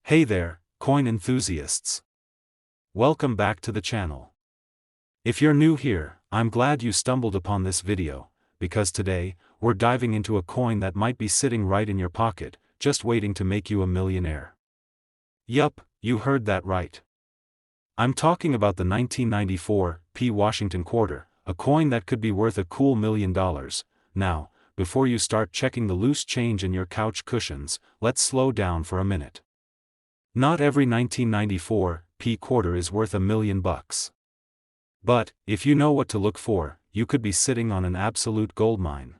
Hey there, coin enthusiasts. Welcome back to the channel. If you're new here, I'm glad you stumbled upon this video, because today, we're diving into a coin that might be sitting right in your pocket, just waiting to make you a millionaire. Yup, you heard that right. I'm talking about the 1994 P. Washington quarter, a coin that could be worth a cool $1 million. Now, before you start checking the loose change in your couch cushions, let's slow down for a minute. Not every 1994 P quarter is worth $1 million. But, if you know what to look for, you could be sitting on an absolute goldmine.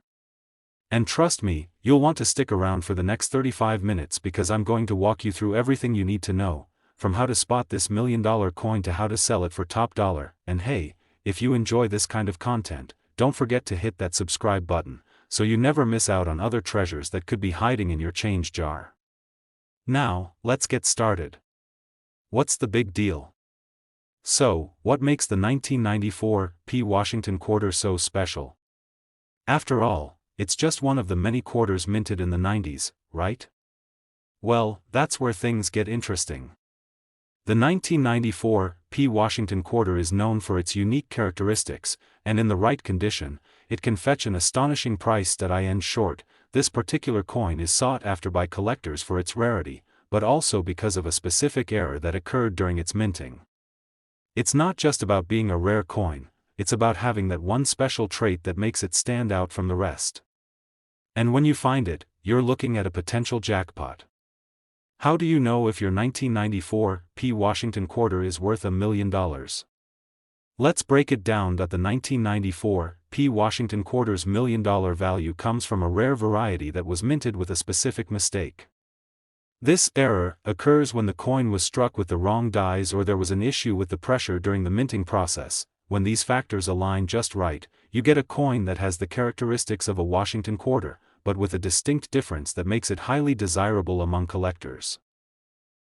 And trust me, you'll want to stick around for the next 35 minutes because I'm going to walk you through everything you need to know, from how to spot this $1 million coin to how to sell it for top dollar. And hey, if you enjoy this kind of content, don't forget to hit that subscribe button, so you never miss out on other treasures that could be hiding in your change jar. Now, let's get started. What's the big deal? So, what makes the 1994 P. Washington quarter so special? After all, it's just one of the many quarters minted in the 90s, right? Well, that's where things get interesting. The 1994 P. Washington quarter is known for its unique characteristics, and in the right condition, it can fetch an astonishing price. In short, this particular coin is sought after by collectors for its rarity, but also because of a specific error that occurred during its minting. It's not just about being a rare coin, it's about having that one special trait that makes it stand out from the rest. And when you find it, you're looking at a potential jackpot. How do you know if your 1994 P. Washington quarter is worth $1 million? Let's break it down. The 1994 P. Washington quarter's $1 million value comes from a rare variety that was minted with a specific mistake. This error occurs when the coin was struck with the wrong dies or there was an issue with the pressure during the minting process. When these factors align just right, you get a coin that has the characteristics of a Washington quarter, but with a distinct difference that makes it highly desirable among collectors.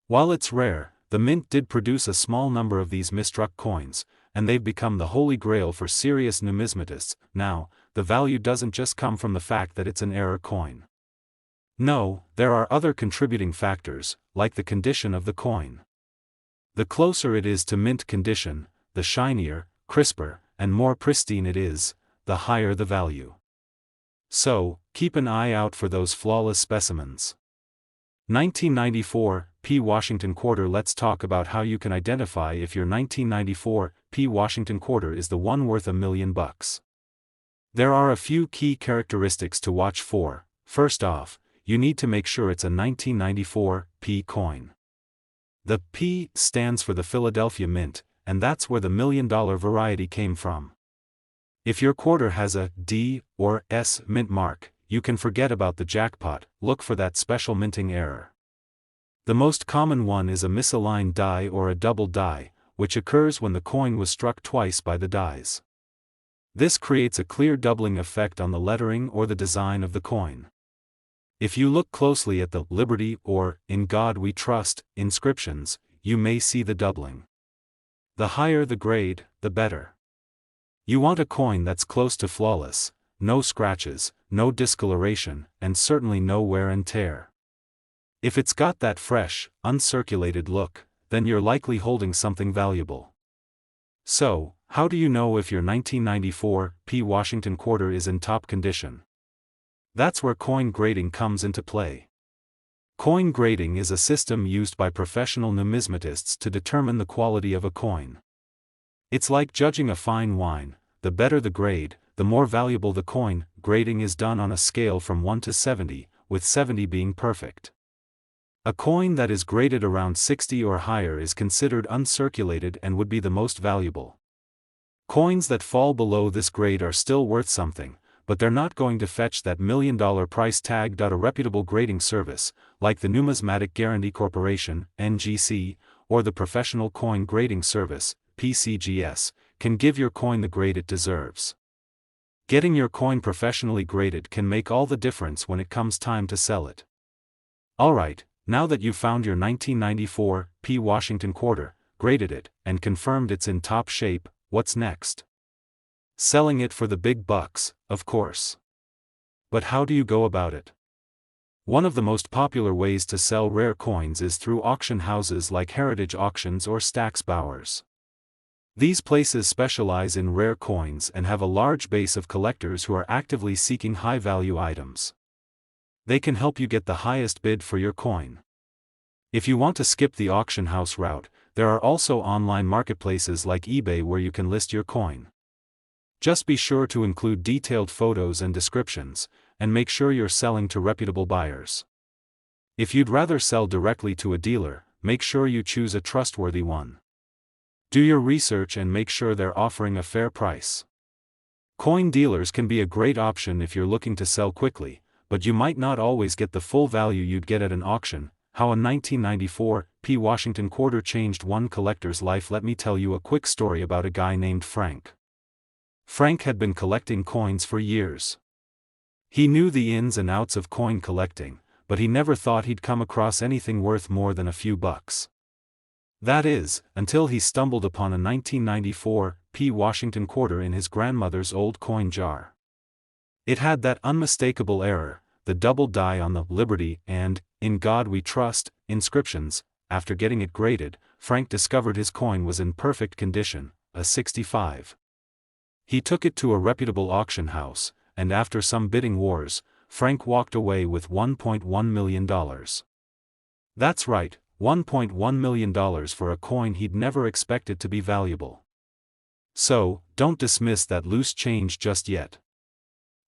While it's rare, the mint did produce a small number of these misstruck coins, and they've become the holy grail for serious numismatists. Now, the value doesn't just come from the fact that it's an error coin. No, there are other contributing factors, like the condition of the coin. The closer it is to mint condition, the shinier, crisper, and more pristine it is, the higher the value. So, keep an eye out for those flawless specimens. 1994 P. Washington quarter. Let's talk about how you can identify if your 1994 P. Washington quarter is the one worth $1 million. There are a few key characteristics to watch for. First off, you need to make sure it's a 1994 P coin. The P stands for the Philadelphia Mint, and that's where the $1 million variety came from. If your quarter has a D or S mint mark, you can forget about the jackpot. Look for that special minting error. The most common one is a misaligned die or a double die, which occurs when the coin was struck twice by the dies. This creates a clear doubling effect on the lettering or the design of the coin. If you look closely at the Liberty or In God We Trust inscriptions, you may see the doubling. The higher the grade, the better. You want a coin that's close to flawless, no scratches, no discoloration, and certainly no wear and tear. If it's got that fresh, uncirculated look, then you're likely holding something valuable. So, how do you know if your 1994 P. Washington quarter is in top condition? That's where coin grading comes into play. Coin grading is a system used by professional numismatists to determine the quality of a coin. It's like judging a fine wine. The better the grade, the more valuable the coin. Grading is done on a scale from 1 to 70, with 70 being perfect. A coin that is graded around 60 or higher is considered uncirculated and would be the most valuable. Coins that fall below this grade are still worth something, but they're not going to fetch that $1 million price tag. A reputable grading service, like the Numismatic Guarantee Corporation (NGC), or the Professional Coin Grading Service (PCGS), can give your coin the grade it deserves. Getting your coin professionally graded can make all the difference when it comes time to sell it. Alright, now that you've found your 1994 P. Washington quarter, graded it, and confirmed it's in top shape, what's next? Selling it for the big bucks, of course. But how do you go about it? One of the most popular ways to sell rare coins is through auction houses like Heritage Auctions or Stack's Bowers. These places specialize in rare coins and have a large base of collectors who are actively seeking high-value items. They can help you get the highest bid for your coin. If you want to skip the auction house route, there are also online marketplaces like eBay where you can list your coin. Just be sure to include detailed photos and descriptions, and make sure you're selling to reputable buyers. If you'd rather sell directly to a dealer, make sure you choose a trustworthy one. Do your research and make sure they're offering a fair price. Coin dealers can be a great option if you're looking to sell quickly, but you might not always get the full value you'd get at an auction. How a 1994 P. Washington quarter changed one collector's life. Let me tell you a quick story about a guy named Frank. Frank had been collecting coins for years. He knew the ins and outs of coin collecting, but he never thought he'd come across anything worth more than a few bucks. That is, until he stumbled upon a 1994 P. Washington quarter in his grandmother's old coin jar. It had that unmistakable error, the double die on the Liberty and "In God We Trust" inscriptions. After getting it graded, Frank discovered his coin was in perfect condition, a 65. He took it to a reputable auction house, and after some bidding wars, Frank walked away with $1.1 million. That's right, $1.1 million for a coin he'd never expected to be valuable. So, don't dismiss that loose change just yet.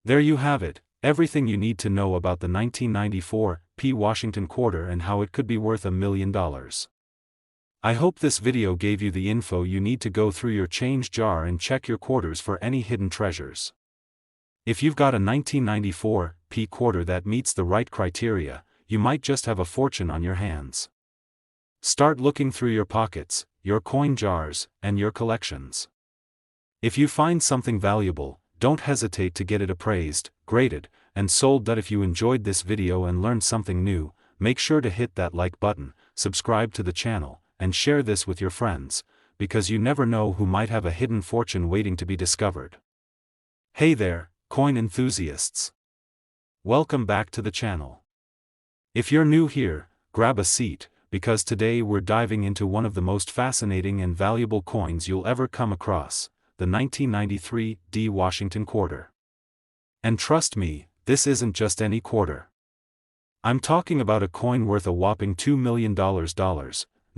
There you have it, everything you need to know about the 1994 P. Washington quarter and how it could be worth $1 million. I hope this video gave you the info you need to go through your change jar and check your quarters for any hidden treasures. If you've got a 1994 P quarter that meets the right criteria, you might just have a fortune on your hands. Start looking through your pockets, your coin jars, and your collections. If you find something valuable, don't hesitate to get it appraised, graded, and sold. If you enjoyed this video and learned something new, make sure to hit that like button, subscribe to the channel, and share this with your friends, because you never know who might have a hidden fortune waiting to be discovered. Hey there, coin enthusiasts! Welcome back to the channel. If you're new here, grab a seat, because today we're diving into one of the most fascinating and valuable coins you'll ever come across, the 1993 D. Washington quarter. And trust me, this isn't just any quarter. I'm talking about a coin worth a whopping $2 million.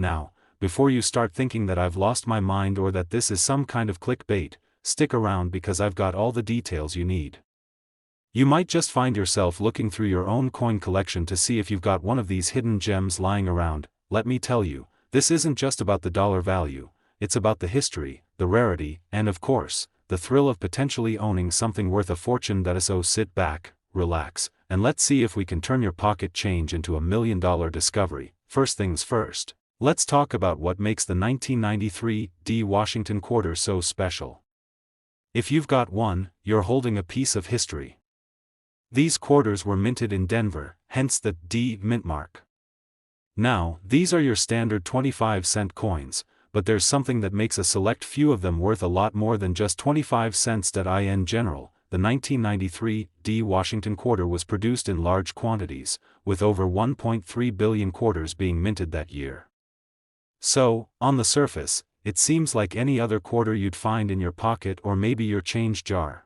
Now, before you start thinking that I've lost my mind or that this is some kind of clickbait, stick around because I've got all the details you need. You might just find yourself looking through your own coin collection to see if you've got one of these hidden gems lying around. Let me tell you, this isn't just about the dollar value, it's about the history, the rarity, and of course, the thrill of potentially owning something worth a fortune. So sit back, relax, and let's see if we can turn your pocket change into $1 million discovery. First things first, let's talk about what makes the 1993 D. Washington quarter so special. If you've got one, you're holding a piece of history. These quarters were minted in Denver, hence the D mint mark. Now, these are your standard 25-cent coins, but there's something that makes a select few of them worth a lot more than just 25 cents. In general, the 1993 D. Washington quarter was produced in large quantities, with over 1.3 billion quarters being minted that year. So, on the surface, it seems like any other quarter you'd find in your pocket or maybe your change jar.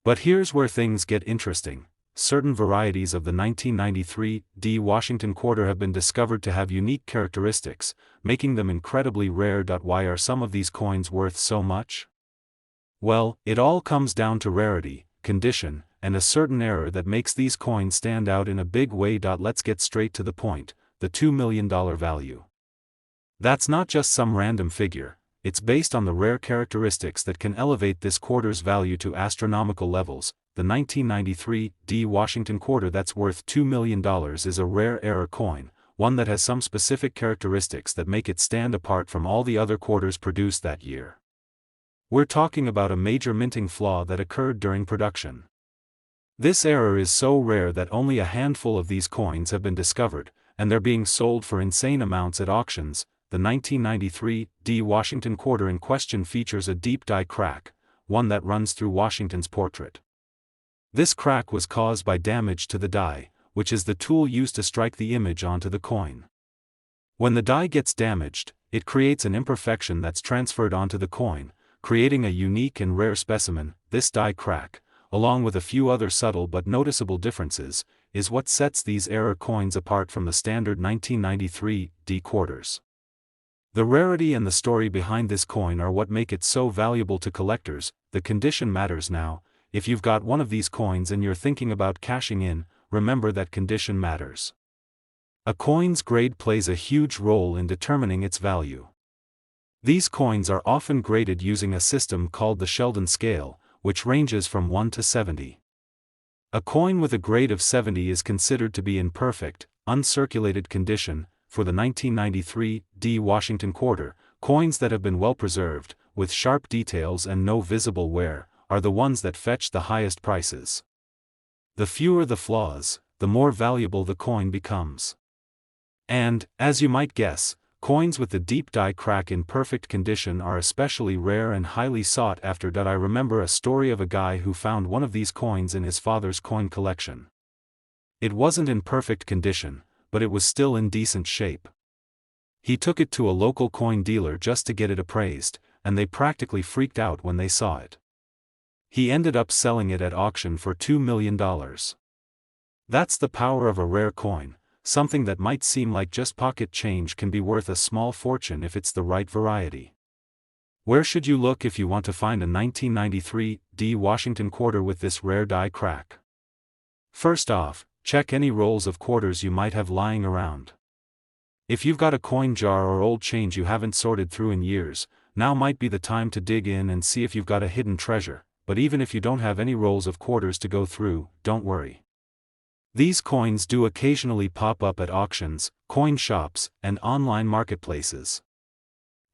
But here's where things get interesting. Certain varieties of the 1993 D. Washington quarter have been discovered to have unique characteristics, making them incredibly rare. Why are some of these coins worth so much? Well, it all comes down to rarity, condition, and a certain error that makes these coins stand out in a big way. Let's get straight to the point, the $2 million value. That's not just some random figure, it's based on the rare characteristics that can elevate this quarter's value to astronomical levels. The 1993 D. Washington quarter that's worth $2 million is a rare error coin, one that has some specific characteristics that make it stand apart from all the other quarters produced that year. We're talking about a major minting flaw that occurred during production. This error is so rare that only a handful of these coins have been discovered, and they're being sold for insane amounts at auctions. The 1993 D. Washington quarter in question features a deep die crack, one that runs through Washington's portrait. This crack was caused by damage to the die, which is the tool used to strike the image onto the coin. When the die gets damaged, it creates an imperfection that's transferred onto the coin, creating a unique and rare specimen. This die crack, along with a few other subtle but noticeable differences, is what sets these error coins apart from the standard 1993 D quarters. The rarity and the story behind this coin are what make it so valuable to collectors. The condition matters now. If you've got one of these coins and you're thinking about cashing in, remember that condition matters. A coin's grade plays a huge role in determining its value. These coins are often graded using a system called the Sheldon scale, which ranges from 1 to 70. A coin with a grade of 70 is considered to be in perfect, uncirculated condition. For the 1993 D Washington quarter, coins that have been well preserved, with sharp details and no visible wear, are the ones that fetch the highest prices. The fewer the flaws, the more valuable the coin becomes. And, as you might guess, coins with the deep die crack in perfect condition are especially rare and highly sought after. I remember a story of a guy who found one of these coins in his father's coin collection. It wasn't in perfect condition, but it was still in decent shape. He took it to a local coin dealer just to get it appraised, and they practically freaked out when they saw it. He ended up selling it at auction for $2 million. That's the power of a rare coin. Something that might seem like just pocket change can be worth a small fortune if it's the right variety. Where should you look if you want to find a 1993 D Washington quarter with this rare die crack? First off, check any rolls of quarters you might have lying around. If you've got a coin jar or old change you haven't sorted through in years, now might be the time to dig in and see if you've got a hidden treasure. But even if you don't have any rolls of quarters to go through, don't worry. These coins do occasionally pop up at auctions, coin shops, and online marketplaces.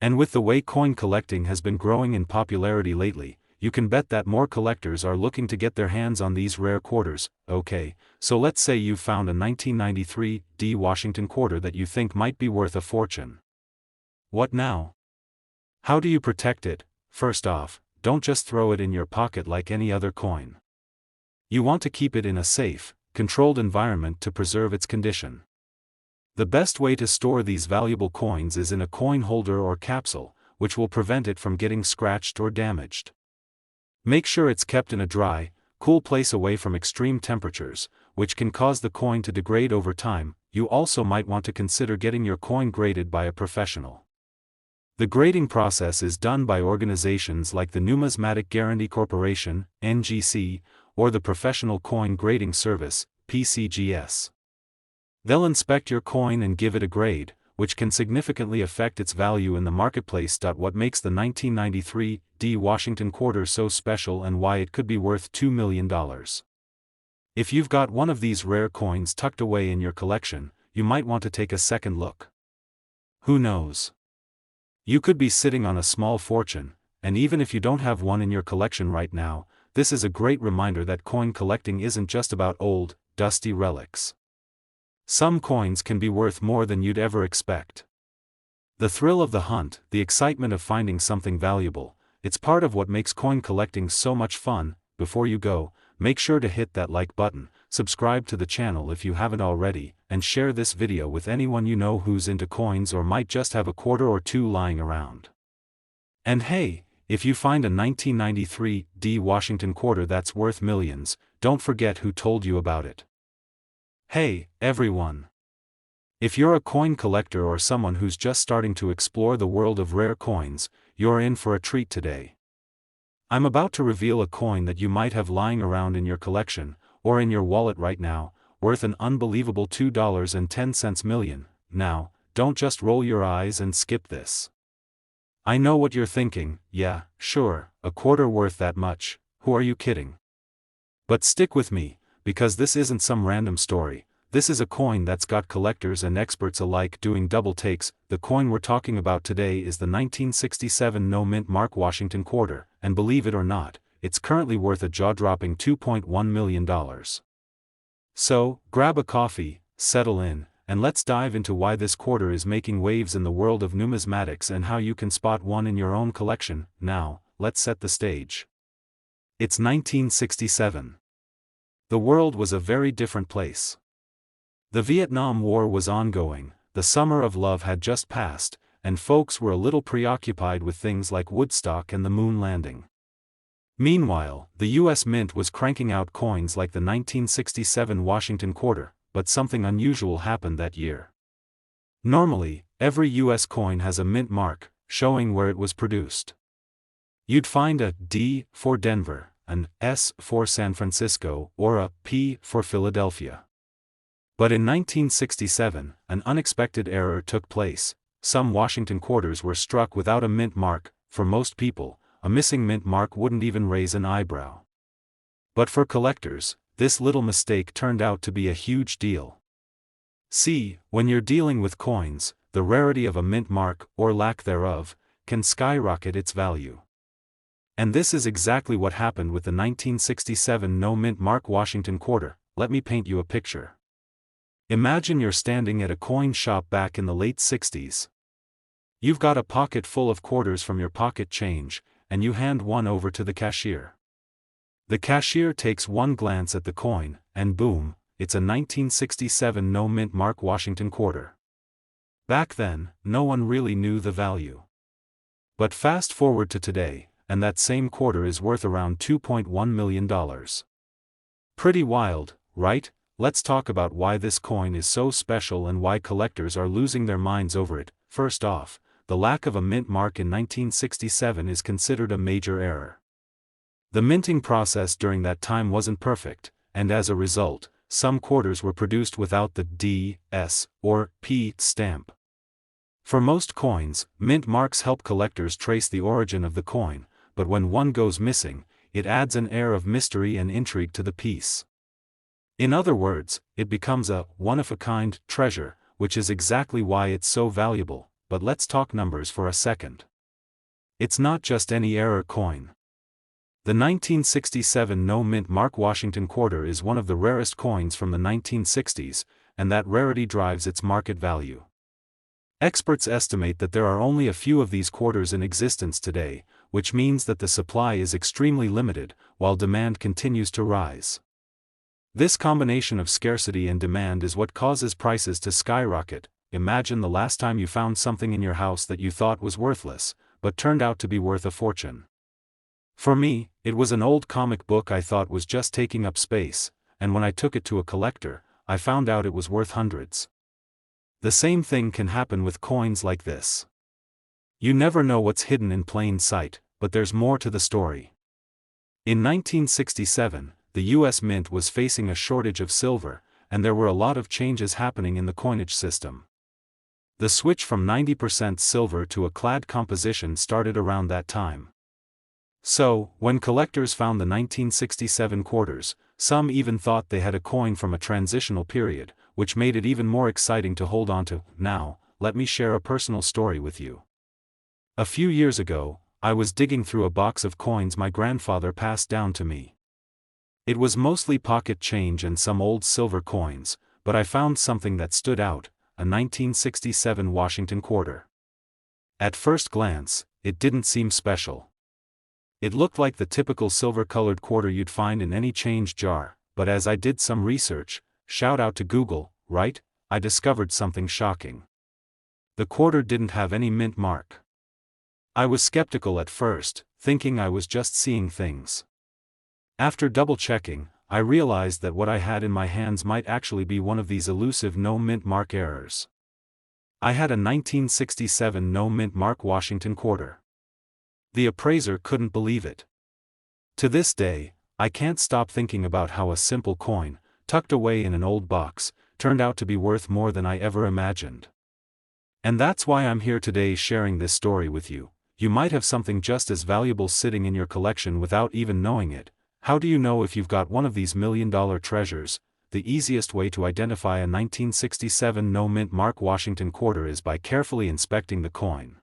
And with the way coin collecting has been growing in popularity lately, you can bet that more collectors are looking to get their hands on these rare quarters. Okay, so let's say you found a 1993 D Washington quarter that you think might be worth a fortune. What now? How do you protect it? First off, don't just throw it in your pocket like any other coin. You want to keep it in a safe, controlled environment to preserve its condition. The best way to store these valuable coins is in a coin holder or capsule, which will prevent it from getting scratched or damaged. Make sure it's kept in a dry, cool place away from extreme temperatures, which can cause the coin to degrade over time. You also might want to consider getting your coin graded by a professional. The grading process is done by organizations like the Numismatic Guarantee Corporation, NGC, or the Professional Coin Grading Service, PCGS. They'll inspect your coin and give it a grade, which can significantly affect its value in the marketplace. What makes the 1993 D Washington quarter so special and why it could be worth $2 million. If you've got one of these rare coins tucked away in your collection, you might want to take a second look. Who knows? You could be sitting on a small fortune, and even if you don't have one in your collection right now, this is a great reminder that coin collecting isn't just about old, dusty relics. Some coins can be worth more than you'd ever expect. The thrill of the hunt, the excitement of finding something valuable, it's part of what makes coin collecting so much fun. Before you go, make sure to hit that like button, subscribe to the channel if you haven't already, and share this video with anyone you know who's into coins or might just have a quarter or two lying around. And hey, if you find a 1993 D Washington quarter that's worth millions, don't forget who told you about it. Hey, everyone! If you're a coin collector or someone who's just starting to explore the world of rare coins, you're in for a treat today. I'm about to reveal a coin that you might have lying around in your collection, or in your wallet right now, worth an unbelievable $2.10 million. Now, don't just roll your eyes and skip this. I know what you're thinking. Yeah, sure, a quarter worth that much, who are you kidding? But stick with me, because this isn't some random story. This is a coin that's got collectors and experts alike doing double takes. The coin we're talking about today is the 1967 no-mint Mark Washington quarter, and believe it or not, it's currently worth a jaw-dropping $2.1 million. So, grab a coffee, settle in, and let's dive into why this quarter is making waves in the world of numismatics and how you can spot one in your own collection. Now, let's set the stage. It's 1967. The world was a very different place. The Vietnam War was ongoing, the summer of love had just passed, and folks were a little preoccupied with things like Woodstock and the moon landing. Meanwhile, the U.S. Mint was cranking out coins like the 1967 Washington quarter, but something unusual happened that year. Normally, every U.S. coin has a mint mark, showing where it was produced. You'd find a D for Denver, an S for San Francisco, or a P for Philadelphia. But in 1967, an unexpected error took place. Some Washington quarters were struck without a mint mark. For most people, a missing mint mark wouldn't even raise an eyebrow. But for collectors, this little mistake turned out to be a huge deal. See, when you're dealing with coins, the rarity of a mint mark, or lack thereof, can skyrocket its value. And this is exactly what happened with the 1967 no mint mark Washington quarter. Let me paint you a picture. Imagine you're standing at a coin shop back in the late 60s. You've got a pocket full of quarters from your pocket change, and you hand one over to the cashier. The cashier takes one glance at the coin, and boom, it's a 1967 no mint mark Washington quarter. Back then, no one really knew the value. But fast forward to today, and that same quarter is worth around $2.1 million. Pretty wild, right? Let's talk about why this coin is so special and why collectors are losing their minds over it. First off, the lack of a mint mark in 1967 is considered a major error. The minting process during that time wasn't perfect, and as a result, some quarters were produced without the D, S, or P stamp. For most coins, mint marks help collectors trace the origin of the coin, but when one goes missing, it adds an air of mystery and intrigue to the piece. In other words, it becomes a one-of-a-kind treasure, which is exactly why it's so valuable. But let's talk numbers for a second. It's not just any error coin. The 1967 no mint mark Washington quarter is one of the rarest coins from the 1960s, and that rarity drives its market value. Experts estimate that there are only a few of these quarters in existence today, which means that the supply is extremely limited, while demand continues to rise. This combination of scarcity and demand is what causes prices to skyrocket. Imagine the last time you found something in your house that you thought was worthless, but turned out to be worth a fortune. For me, it was an old comic book I thought was just taking up space, and when I took it to a collector, I found out it was worth hundreds. The same thing can happen with coins like this. You never know what's hidden in plain sight, but there's more to the story. In 1967, the U.S. Mint was facing a shortage of silver, and there were a lot of changes happening in the coinage system. The switch from 90% silver to a clad composition started around that time. So, when collectors found the 1967 quarters, some even thought they had a coin from a transitional period, which made it even more exciting to hold on to. Now, let me share a personal story with you. A few years ago, I was digging through a box of coins my grandfather passed down to me. It was mostly pocket change and some old silver coins, but I found something that stood out, a 1967 Washington quarter. At first glance, it didn't seem special. It looked like the typical silver-colored quarter you'd find in any change jar, but as I did some research, shout out to Google, right, I discovered something shocking. The quarter didn't have any mint mark. I was skeptical at first, thinking I was just seeing things. After double-checking, I realized that what I had in my hands might actually be one of these elusive no mint mark errors. I had a 1967 no mint mark Washington quarter. The appraiser couldn't believe it. To this day, I can't stop thinking about how a simple coin, tucked away in an old box, turned out to be worth more than I ever imagined. And that's why I'm here today sharing this story with you. You might have something just as valuable sitting in your collection without even knowing it. How do you know if you've got one of these million-dollar treasures? The easiest way to identify a 1967 no mint mark Washington quarter is by carefully inspecting the coin.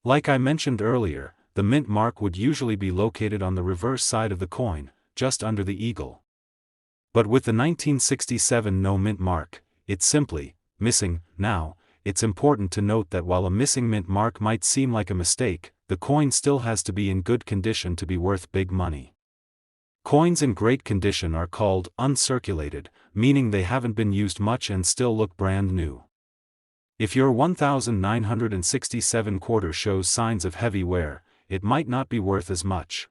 Like I mentioned earlier, the mint mark would usually be located on the reverse side of the coin, just under the eagle. But with the 1967 no mint mark, it's simply missing. Now, it's important to note that while a missing mint mark might seem like a mistake, the coin still has to be in good condition to be worth big money. Coins in great condition are called uncirculated, meaning they haven't been used much and still look brand new. If your 1967 quarter shows signs of heavy wear, it might not be worth as much.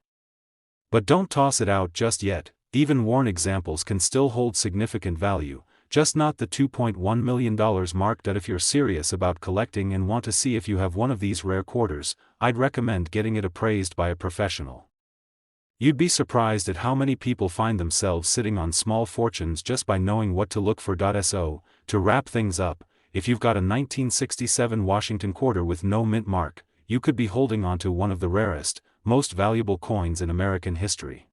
But don't toss it out just yet. Even worn examples can still hold significant value, just not the $2.1 million mark. That if you're serious about collecting and want to see if you have one of these rare quarters, I'd recommend getting it appraised by a professional. You'd be surprised at how many people find themselves sitting on small fortunes just by knowing what to look for. So, to wrap things up, if you've got a 1967 Washington quarter with no mint mark, you could be holding onto one of the rarest, most valuable coins in American history.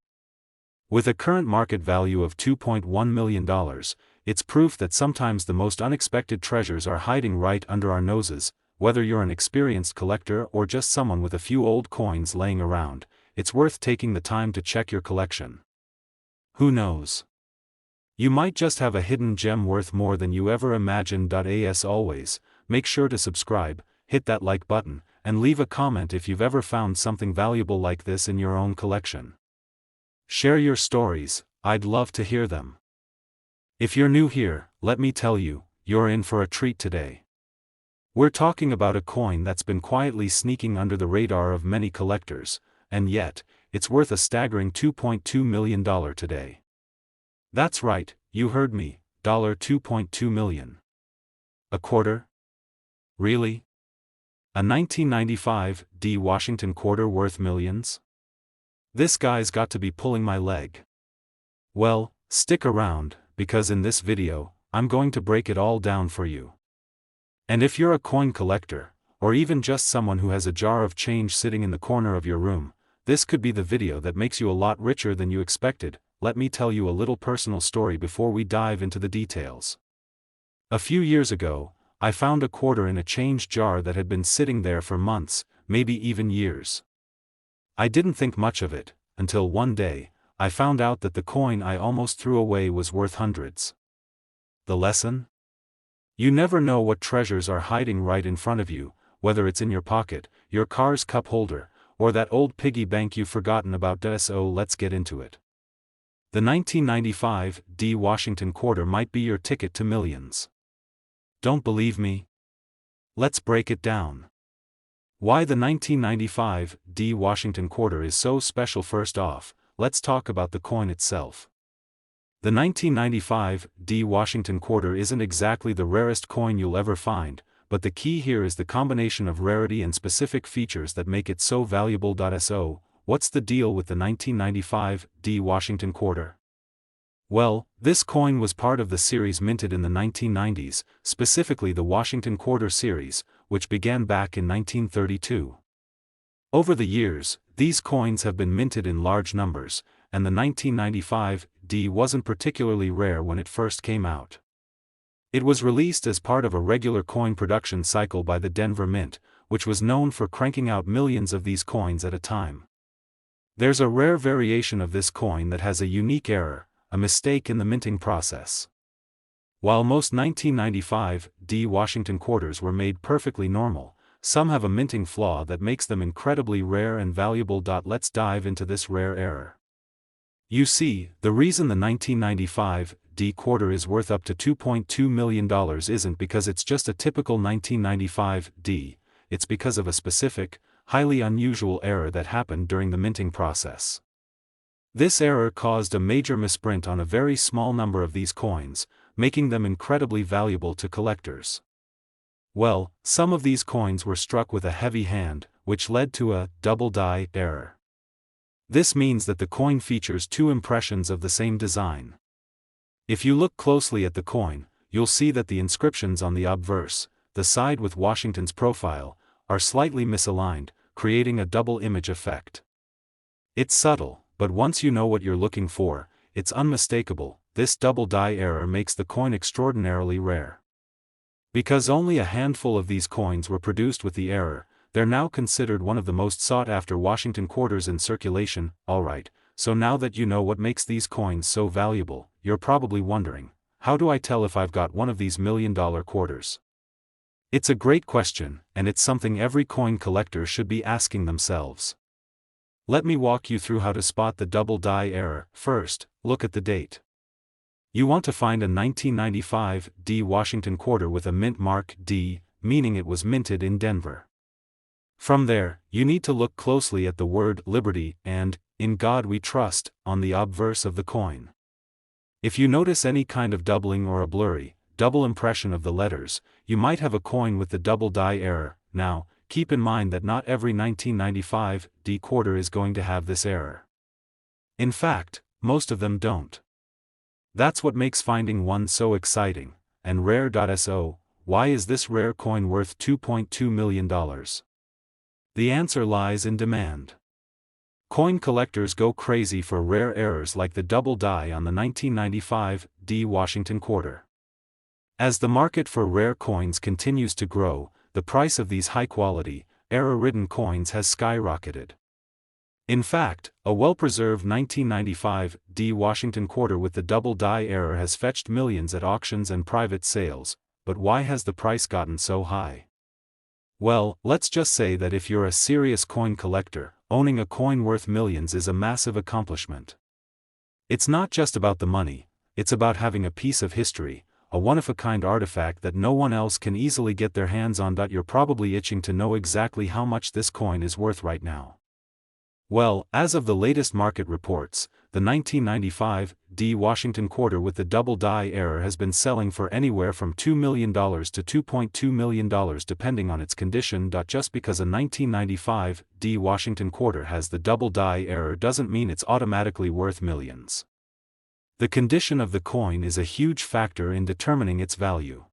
With a current market value of $2.1 million, it's proof that sometimes the most unexpected treasures are hiding right under our noses. Whether you're an experienced collector or just someone with a few old coins laying around, it's worth taking the time to check your collection. Who knows? You might just have a hidden gem worth more than you ever imagined. As always, make sure to subscribe, hit that like button, and leave a comment if you've ever found something valuable like this in your own collection. Share your stories, I'd love to hear them. If you're new here, let me tell you, you're in for a treat today. We're talking about a coin that's been quietly sneaking under the radar of many collectors, and yet, it's worth a staggering $2.2 million today. That's right, you heard me, $2.2 million. A quarter? Really? A 1995 D. Washington quarter worth millions? This guy's got to be pulling my leg. Well, stick around, because in this video, I'm going to break it all down for you. And if you're a coin collector, or even just someone who has a jar of change sitting in the corner of your room, this could be the video that makes you a lot richer than you expected. Let me tell you a little personal story before we dive into the details. A few years ago, I found a quarter in a change jar that had been sitting there for months, maybe even years. I didn't think much of it, until one day, I found out that the coin I almost threw away was worth hundreds. The lesson? You never know what treasures are hiding right in front of you, whether it's in your pocket, your car's cup holder, or that old piggy bank you've forgotten about. So let's get into it. The 1995 D. Washington quarter might be your ticket to millions. Don't believe me? Let's break it down. Why the 1995 D. Washington quarter is so special. First off, let's talk about the coin itself. The 1995 D. Washington quarter isn't exactly the rarest coin you'll ever find, but the key here is the combination of rarity and specific features that make it so valuable. So, what's the deal with the 1995 D. Washington quarter? Well, this coin was part of the series minted in the 1990s, specifically the Washington Quarter series, which began back in 1932. Over the years, these coins have been minted in large numbers, and the 1995 D wasn't particularly rare when it first came out. It was released as part of a regular coin production cycle by the Denver Mint, which was known for cranking out millions of these coins at a time. There's a rare variation of this coin that has a unique error, a mistake in the minting process. While most 1995 D. Washington quarters were made perfectly normal, some have a minting flaw that makes them incredibly rare and valuable. Let's dive into this rare error. You see, the reason the 1995 D quarter is worth up to $2.2 million isn't because it's just a typical 1995 D, it's because of a specific, highly unusual error that happened during the minting process. This error caused a major misprint on a very small number of these coins, making them incredibly valuable to collectors. Well, some of these coins were struck with a heavy hand, which led to a double die error. This means that the coin features two impressions of the same design. If you look closely at the coin, you'll see that the inscriptions on the obverse, the side with Washington's profile, are slightly misaligned, creating a double image effect. It's subtle, but once you know what you're looking for, it's unmistakable. This double die error makes the coin extraordinarily rare. Because only a handful of these coins were produced with the error, they're now considered one of the most sought-after Washington quarters in circulation. Alright, so now that you know what makes these coins so valuable, you're probably wondering, how do I tell if I've got one of these million-dollar quarters? It's a great question, and it's something every coin collector should be asking themselves. Let me walk you through how to spot the double die error. First, look at the date. You want to find a 1995 D Washington quarter with a mint mark D, meaning it was minted in Denver. From there, you need to look closely at the word Liberty and In God We Trust on the obverse of the coin. If you notice any kind of doubling or a blurry, double impression of the letters, you might have a coin with the double die error. Now, keep in mind that not every 1995 D quarter is going to have this error. In fact, most of them don't. That's what makes finding one so exciting. And rare. So, why is this rare coin worth $2.2 million? The answer lies in demand. Coin collectors go crazy for rare errors like the double die on the 1995 D Washington quarter. As the market for rare coins continues to grow, the price of these high-quality, error-ridden coins has skyrocketed. In fact, a well-preserved 1995 D Washington quarter with the double die error has fetched millions at auctions and private sales, but why has the price gotten so high? Well, let's just say that if you're a serious coin collector, owning a coin worth millions is a massive accomplishment. It's not just about the money, it's about having a piece of history, a one-of-a-kind artifact that no one else can easily get their hands on. You're probably itching to know exactly how much this coin is worth right now. Well, as of the latest market reports, the 1995 D Washington quarter with the double die error has been selling for anywhere from $2 million to $2.2 million depending on its condition. Just because a 1995 D Washington quarter has the double die error doesn't mean it's automatically worth millions. The condition of the coin is a huge factor in determining its value.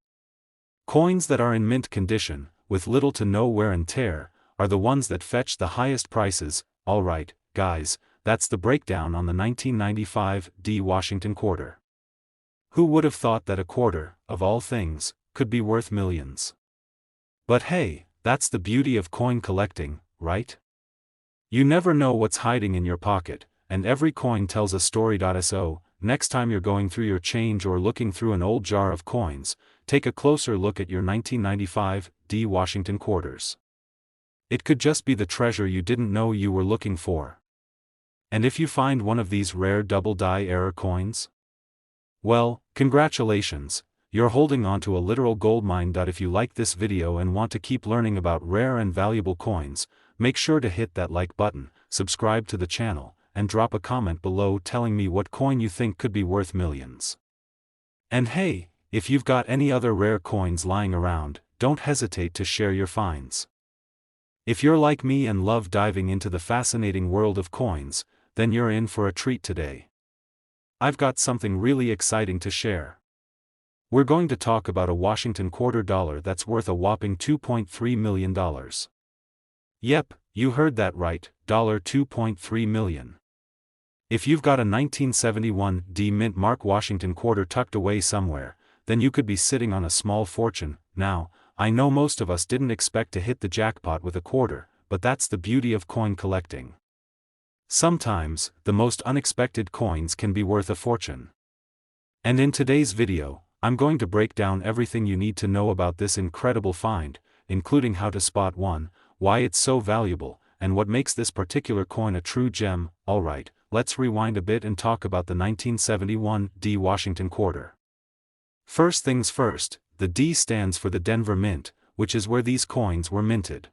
Coins that are in mint condition, with little to no wear and tear, are the ones that fetch the highest prices. Alright, guys, that's the breakdown on the 1995 D Washington quarter. Who would have thought that a quarter, of all things, could be worth millions? But hey, that's the beauty of coin collecting, right? You never know what's hiding in your pocket, and every coin tells a story. So, next time you're going through your change or looking through an old jar of coins, take a closer look at your 1995 D Washington quarters. It could just be the treasure you didn't know you were looking for. And if you find one of these rare double die error coins, well, congratulations, you're holding on to a literal goldmine. If you like this video and want to keep learning about rare and valuable coins, make sure to hit that like button, subscribe to the channel, and drop a comment below telling me what coin you think could be worth millions. And hey, if you've got any other rare coins lying around, don't hesitate to share your finds. If you're like me and love diving into the fascinating world of coins, then you're in for a treat today. I've got something really exciting to share. We're going to talk about a Washington quarter dollar that's worth a whopping $2.3 million. Yep, you heard that right, $2.3 million. If you've got a 1971 D mint mark Washington quarter tucked away somewhere, then you could be sitting on a small fortune. Now, I know most of us didn't expect to hit the jackpot with a quarter, but that's the beauty of coin collecting. Sometimes, the most unexpected coins can be worth a fortune. And in today's video, I'm going to break down everything you need to know about this incredible find, including how to spot one, why it's so valuable, and what makes this particular coin a true gem. Alright, let's rewind a bit and talk about the 1971 D Washington quarter. First things first, the D stands for the Denver Mint, which is where these coins were minted.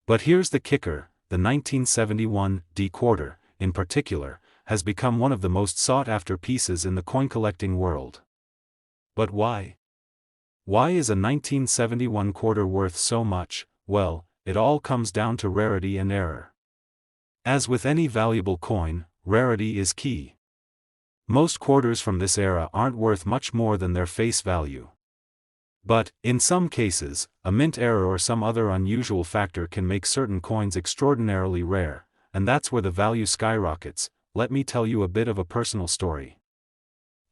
But here's the kicker, the 1971 D quarter, in particular, has become one of the most sought-after pieces in the coin collecting world. But why? Why is a 1971 quarter worth so much? Well, it all comes down to rarity and error. As with any valuable coin, rarity is key. Most quarters from this era aren't worth much more than their face value. But, in some cases, a mint error or some other unusual factor can make certain coins extraordinarily rare, and that's where the value skyrockets. Let me tell you a bit of a personal story.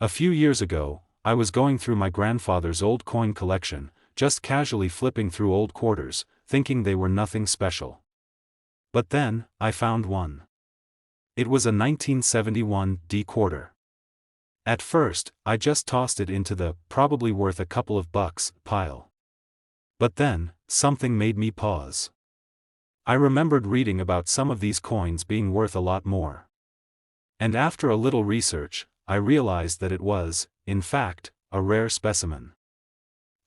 A few years ago, I was going through my grandfather's old coin collection, just casually flipping through old quarters, thinking they were nothing special. But then, I found one. It was a 1971 D quarter. At first, I just tossed it into the probably worth a couple of bucks pile. But then, something made me pause. I remembered reading about some of these coins being worth a lot more. And after a little research, I realized that it was, in fact, a rare specimen.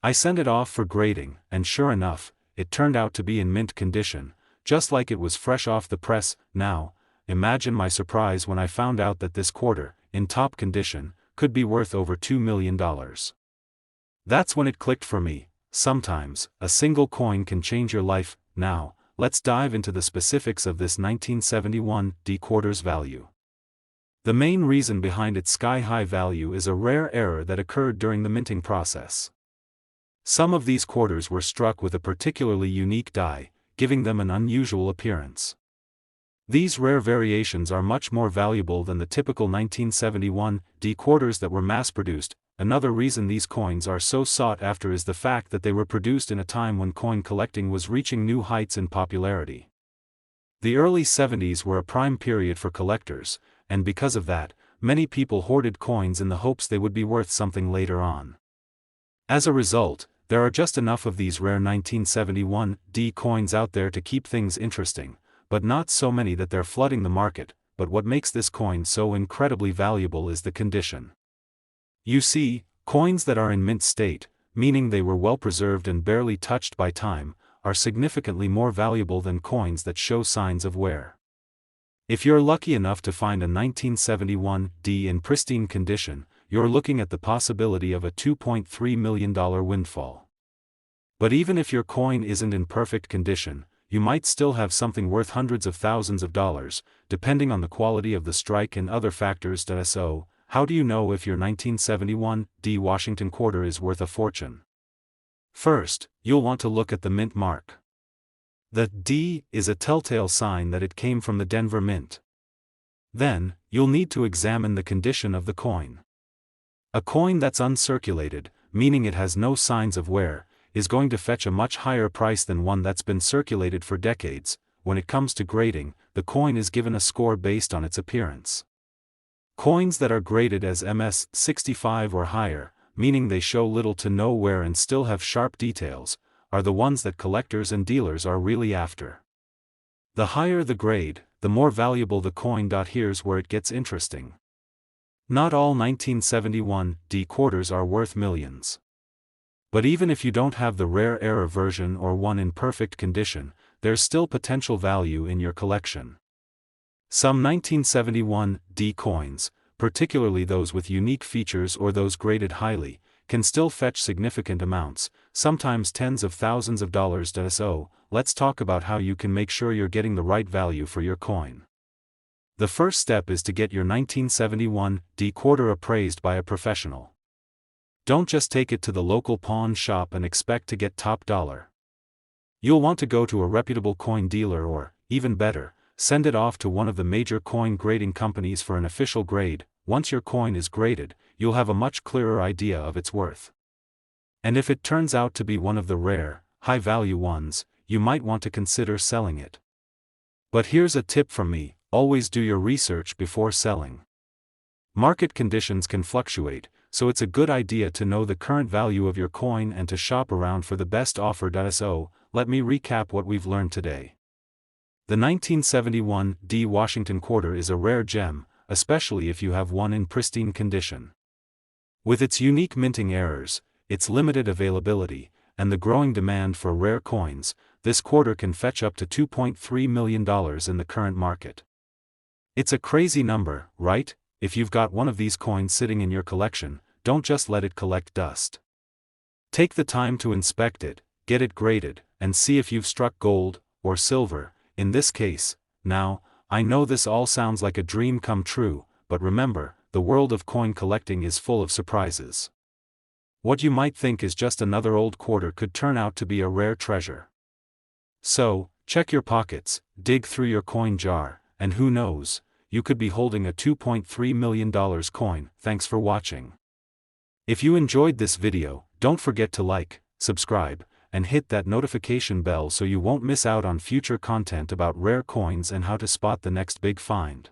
I sent it off for grading, and sure enough, it turned out to be in mint condition, just like it was fresh off the press. Now, imagine my surprise when I found out that this quarter, in top condition, could be worth over $2 million. That's when it clicked for me. Sometimes, a single coin can change your life. Now, let's dive into the specifics of this 1971 D quarter's value. The main reason behind its sky-high value is a rare error that occurred during the minting process. Some of these quarters were struck with a particularly unique die, giving them an unusual appearance. These rare variations are much more valuable than the typical 1971 D quarters that were mass-produced. Another reason these coins are so sought after is the fact that they were produced in a time when coin collecting was reaching new heights in popularity. The early 70s were a prime period for collectors, and because of that, many people hoarded coins in the hopes they would be worth something later on. As a result, there are just enough of these rare 1971 D coins out there to keep things interesting, but not so many that they're flooding the market. But what makes this coin so incredibly valuable is the condition. You see, coins that are in mint state, meaning they were well preserved and barely touched by time, are significantly more valuable than coins that show signs of wear. If you're lucky enough to find a 1971 D in pristine condition, you're looking at the possibility of a $2.3 million windfall. But even if your coin isn't in perfect condition, you might still have something worth hundreds of thousands of dollars, depending on the quality of the strike and other factors. So, how do you know if your 1971 D Washington quarter is worth a fortune? First, you'll want to look at the mint mark. The D is a telltale sign that it came from the Denver Mint. Then, you'll need to examine the condition of the coin. A coin that's uncirculated, meaning it has no signs of wear, is going to fetch a much higher price than one that's been circulated for decades. When it comes to grading, the coin is given a score based on its appearance. Coins that are graded as MS-65 or higher, meaning they show little to no wear and still have sharp details, are the ones that collectors and dealers are really after. The higher the grade, the more valuable the coin. Here's where it gets interesting. Not all 1971 D quarters are worth millions. But even if you don't have the rare error version or one in perfect condition, there's still potential value in your collection. Some 1971 D coins, particularly those with unique features or those graded highly, can still fetch significant amounts, sometimes tens of thousands of dollars. So, let's talk about how you can make sure you're getting the right value for your coin. The first step is to get your 1971 D quarter appraised by a professional. Don't just take it to the local pawn shop and expect to get top dollar. You'll want to go to a reputable coin dealer or, even better, send it off to one of the major coin grading companies for an official grade. Once your coin is graded, you'll have a much clearer idea of its worth. And if it turns out to be one of the rare, high-value ones, you might want to consider selling it. But here's a tip from me: always do your research before selling. Market conditions can fluctuate, so it's a good idea to know the current value of your coin and to shop around for the best offer. So, let me recap what we've learned today. The 1971 D Washington quarter is a rare gem, especially if you have one in pristine condition. With its unique minting errors, its limited availability, and the growing demand for rare coins, this quarter can fetch up to $2.3 million in the current market. It's a crazy number, right? If you've got one of these coins sitting in your collection, don't just let it collect dust. Take the time to inspect it, get it graded, and see if you've struck gold, or silver, in this case. Now, I know this all sounds like a dream come true, but remember, the world of coin collecting is full of surprises. What you might think is just another old quarter could turn out to be a rare treasure. So, check your pockets, dig through your coin jar, and who knows, you could be holding a $2.3 million coin. Thanks for watching. If you enjoyed this video, don't forget to like, subscribe, and hit that notification bell so you won't miss out on future content about rare coins and how to spot the next big find.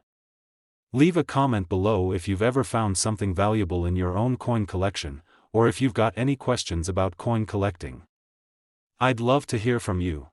Leave a comment below if you've ever found something valuable in your own coin collection, or if you've got any questions about coin collecting. I'd love to hear from you.